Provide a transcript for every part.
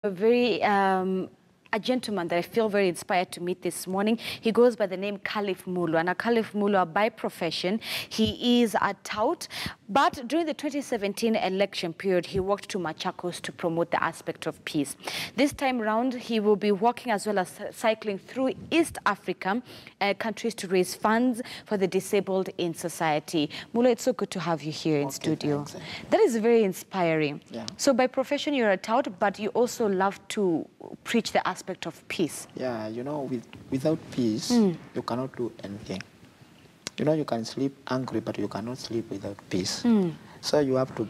A gentleman that I feel very inspired to meet this morning. He goes by the name Caliph Mulwa. Now, Caliph Mulwa, by profession, he is a tout, but during the 2017 election period, he walked to Machakos to promote the aspect of peace. This time around, he will be walking as well as cycling through East Africa countries to raise funds for the disabled in society. Mulwa, it's so good to have you here in studio. Thanks. That is very inspiring. Yeah. So by profession, you're a tout, but you also love to preach the aspect of peace. Yeah, you know, without peace, you cannot do anything. You know, you can sleep angry, but you cannot sleep without peace. So you have to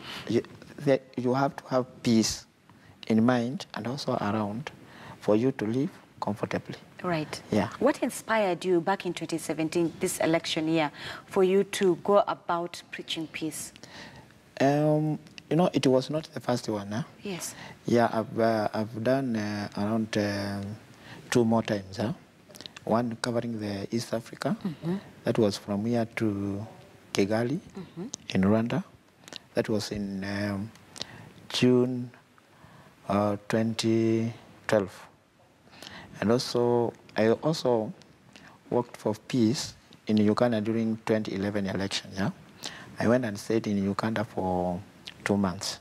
have peace in mind and also around for you to live comfortably. Right. Yeah. What inspired you back in 2017, this election year, for you to go about preaching peace? You know, it was not the first one. Huh? Yes. Yeah, I've done around 2 more times. Huh? One covering the East Africa. That was from here to Kigali in Rwanda. That was in June 2012. And also, I also worked for peace in Uganda during 2011 election. Yeah, I went and stayed in Uganda for 2 months.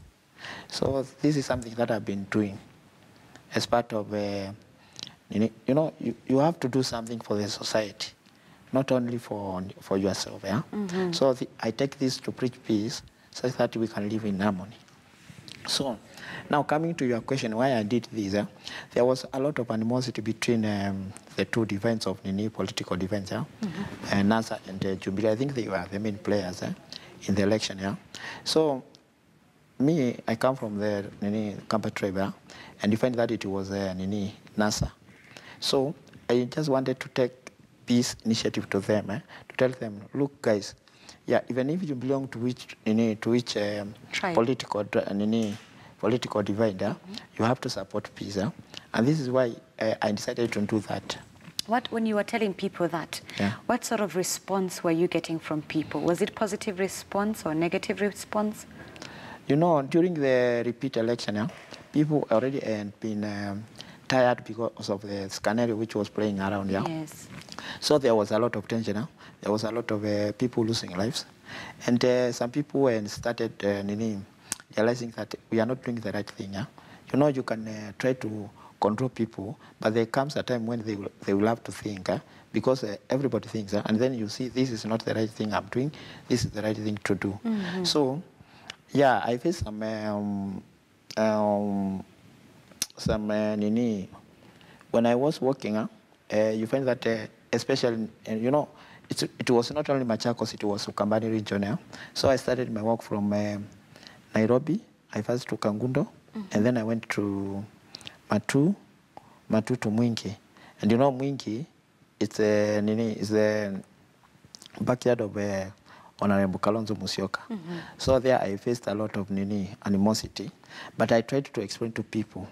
So this is something that I've been doing as part of, you know, you have to do something for the society, not only for yourself. Yeah. So I take this to preach peace so that we can live in harmony. So now coming to your question, why I did this, there was a lot of animosity between the two divines of political divines, NASA and Jubilee. I think they were the main players in the election. Yeah. So me, I come from the Kampa tribe, and you find that it was NASA. So I just wanted to take peace initiative to them, to tell them, look, guys, yeah, even if you belong to which political divide, you have to support peace, and this is why I decided to do that. When you were telling people that, what sort of response were you getting from people? Was it positive response or negative response? You know, during the repeat election, people already had been tired because of the scenario which was playing around. Yes. So there was a lot of tension. There was a lot of people losing lives. And some people started realizing that we are not doing the right thing. You know, you can try to control people, but there comes a time when they will have to think, because everybody thinks, and then you see this is not the right thing I'm doing, this is the right thing to do. So, yeah, I faced some when I was working, you find that especially, you know, it was not only Machakos, it was Ukambani region. So I started my work from Nairobi. I first to Kangundo, and then I went to Matu to Mwingi. And you know, Mwingi, it's the backyard of Honorable Kalonzo Musyoka. So there I faced a lot of animosity, but I tried to explain to people.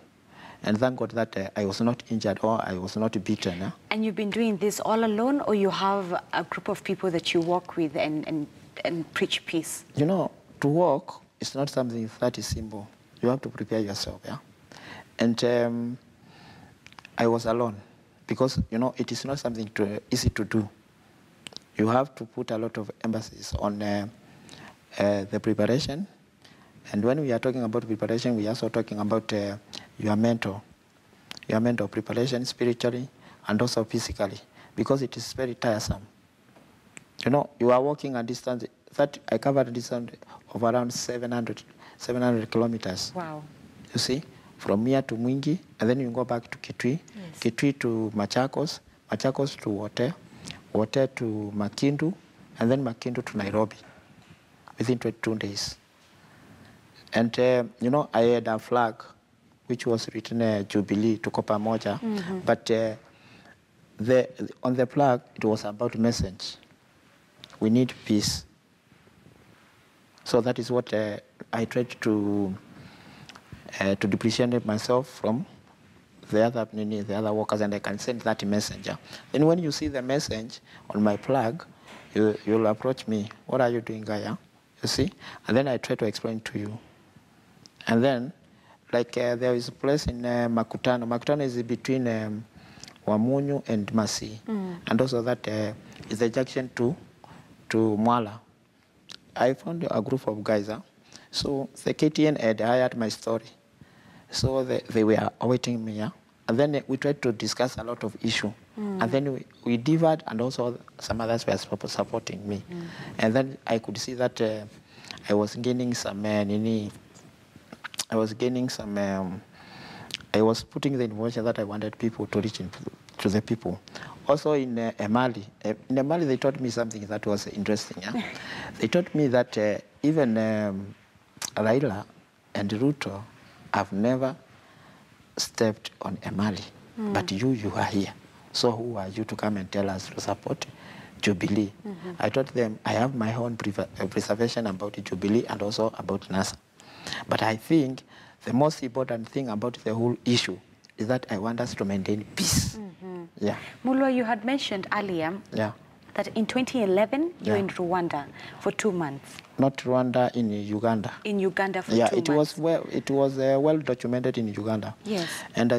And thank God that I was not injured or I was not beaten. And you've been doing this all alone, or you have a group of people that you work with and preach peace? You know, to walk is not something that is simple. You have to prepare yourself, And I was alone because, you know, it is not something easy to do. You have to put a lot of emphasis on the preparation. And when we are talking about preparation, we are also talking about your mental preparation spiritually and also physically, because it is very tiresome. You know, you are walking a distance that I covered a distance of around 700 kilometers. Wow. You see, from here to Mwingi, and then you go back to Kitui, Kitui to Machakos, Machakos to Wote to Makindu, and then Makindu to Nairobi within 22 days. And, you know, I had a flag which was written Jubilee to Pamoja, but on the flag, it was about message. We need peace. So that is what I tried to differentiate myself from the other workers, and I can send that messenger. Then when you see the message on my flag, you'll approach me. What are you doing, Gaia? You see? And then I try to explain to you. And then like there is a place in Makutano. Makutano is between Wamunyu and Masi. And also that is the junction to Mwala. I found a group of guys. So the KTN had hired my story. So they were awaiting me. And then we tried to discuss a lot of issues. And then we diverged, and also some others were supporting me. And then I could see that I was gaining some I was putting the information that I wanted people to reach to the people. Also in Emali. In Emali, they taught me something that was interesting. They taught me that even Raila and Ruto have never stepped on Emali. But you are here. So who are you to come and tell us to support Jubilee? I told them I have my own preservation about Jubilee and also about NASA. But I think the most important thing about the whole issue is that I want us to maintain peace. Yeah. Mulwa, you had mentioned earlier that in 2011 you're in Rwanda for 2 months. Not Rwanda, in Uganda. In Uganda for 2 months. It was well documented in Uganda. Yes. And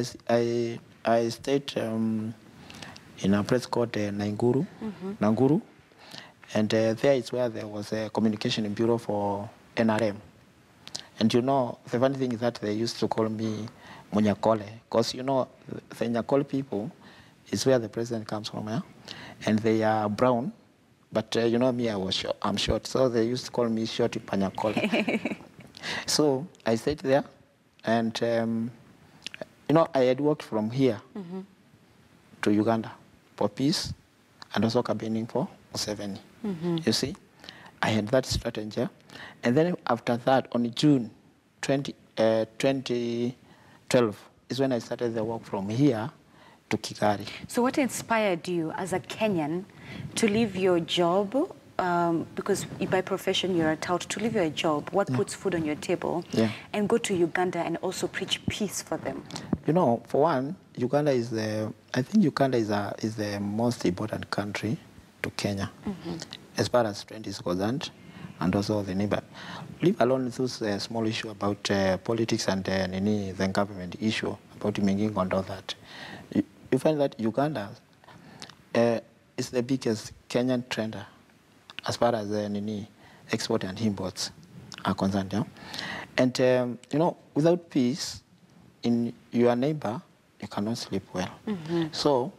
I stayed in a place called Nanguru, and there is where there was a communication bureau for NRM. And you know, the funny thing is that they used to call me Munyakole, because you know, the Nyakole people is where the president comes from, and they are brown, but you know me, I'm short, so they used to call me Shorty Panyakole. So I stayed there, and you know, I had worked from here to Uganda for peace, and also campaigning for Museveni. You see, I had that strategy. And then after that, on June 2012, is when I started the work from here to Kigali. So what inspired you as a Kenyan to leave your job, because by profession you're a tout, to leave your job, what puts food on your table, and go to Uganda and also preach peace for them? You know, for one, Uganda is I think Uganda is the most important country to Kenya, as far as trend is concerned, and also the neighbor. Leave alone those small issue about politics and the government issue about Minging and all that. You find that Uganda is the biggest Kenyan trender as far as export and imports are concerned. And you know, without peace in your neighbor, you cannot sleep well. So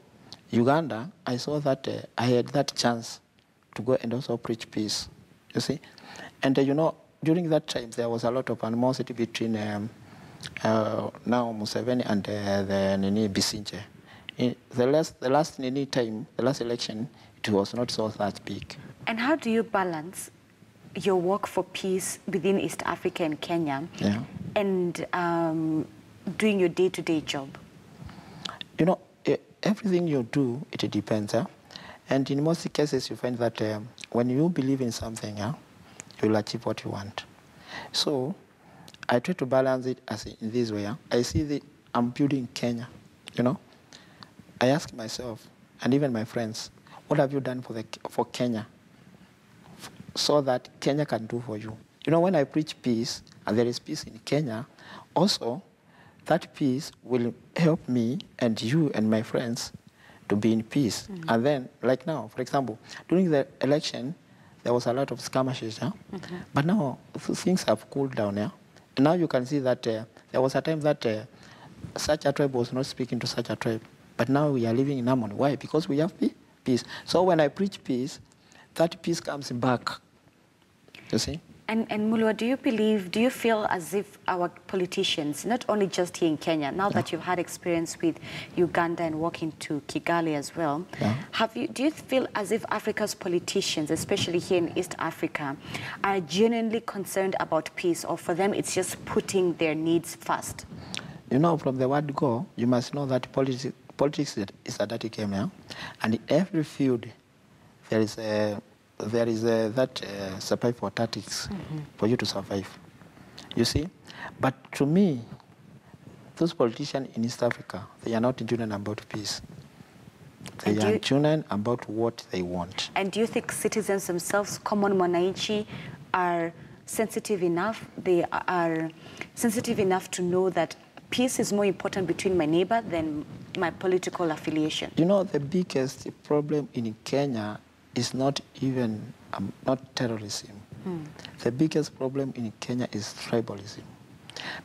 Uganda, I saw that I had that chance to go and also preach peace, you see. And you know, during that time, there was a lot of animosity between now Museveni and the Bisinje. In the last election, it was not so that big. And how do you balance your work for peace within East Africa and Kenya and doing your day-to-day job? You know, everything you do, it depends. And in most cases, you find that when you believe in something, you'll achieve what you want. So I try to balance it as in this way. I see I'm building Kenya, you know. I ask myself, and even my friends, what have you done for Kenya so that Kenya can do for you? You know, when I preach peace, and there is peace in Kenya, also that peace will help me and you and my friends to be in peace. And then, like now, for example, during the election, there was a lot of skirmishes, but now things have cooled down. And now you can see that there was a time that such a tribe was not speaking to such a tribe, but now we are living in harmony. Why? Because we have peace. So when I preach peace, that peace comes back. You see? And Mulwa, do you feel as if our politicians, not only just here in Kenya, now that you've had experience with Uganda and walking to Kigali as well, do you feel as if Africa's politicians, especially here in East Africa, are genuinely concerned about peace, or for them it's just putting their needs first? You know, from the word go, you must know that politics is a dirty game, and in every field there is that survival tactics for you to survive. You see? But to me, those politicians in East Africa, they are not genuine about peace. They are genuine about what they want. And do you think citizens themselves, common mwananchi, are sensitive enough? They are sensitive enough to know that peace is more important between my neighbor than my political affiliation? You know, the biggest problem in Kenya is not even not terrorism. The biggest problem in Kenya is tribalism.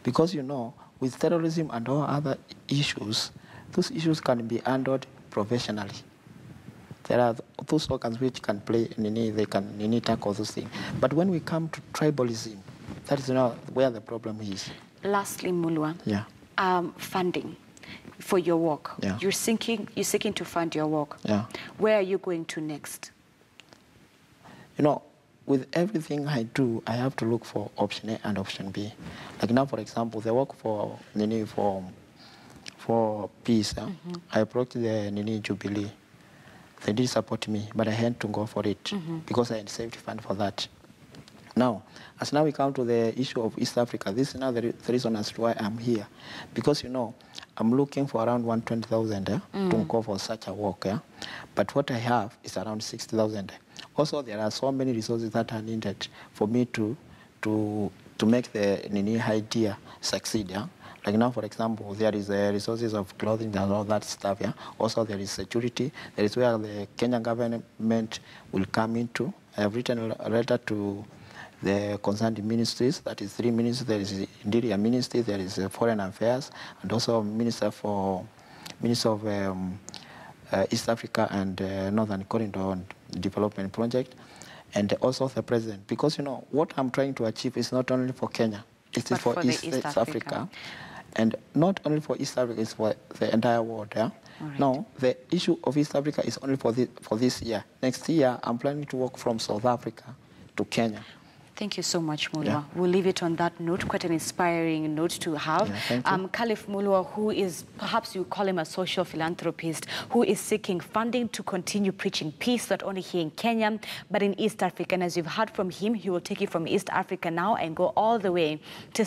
Because, you know, with terrorism and all other issues, those issues can be handled professionally. There are those organs which can play, they can tackle those things. But when we come to tribalism, that is not where the problem is. Lastly, Mulwa, Yeah. Funding for your work. Yeah. You're seeking to fund your work. Yeah. Where are you going to next? You know, with everything I do, I have to look for option A and option B. Like now, for example, the work for peace, I approached the Jubilee. They did support me, but I had to go for it because I had saved fund for that. Now, as now we come to the issue of East Africa, this is now the reason as to why I'm here. Because, you know, I'm looking for around 120,000 to go for such a work. But what I have is around 60,000. Also, there are so many resources that are needed for me to make the idea succeed. Like now, for example, there is resources of clothing and all that stuff. Also, there is security. There is where the Kenyan government will come into. I have written a letter to the concerned ministries, that is 3 ministries. There is Interior Ministry, there is Foreign Affairs, and also Minister of East Africa and Northern Corridor Development Project, and also the President. Because, you know, what I'm trying to achieve is not only for Kenya, it is for East Africa. And not only for East Africa, it's for the entire world. Right. No, the issue of East Africa is only for this year. Next year, I'm planning to work from South Africa to Kenya. Thank you so much, Mulwa. We'll leave it on that note, quite an inspiring note to have. Khalif Mulwa, who is, perhaps you call him a social philanthropist, who is seeking funding to continue preaching peace, not only here in Kenya, but in East Africa. And as you've heard from him, he will take it from East Africa now and go all the way to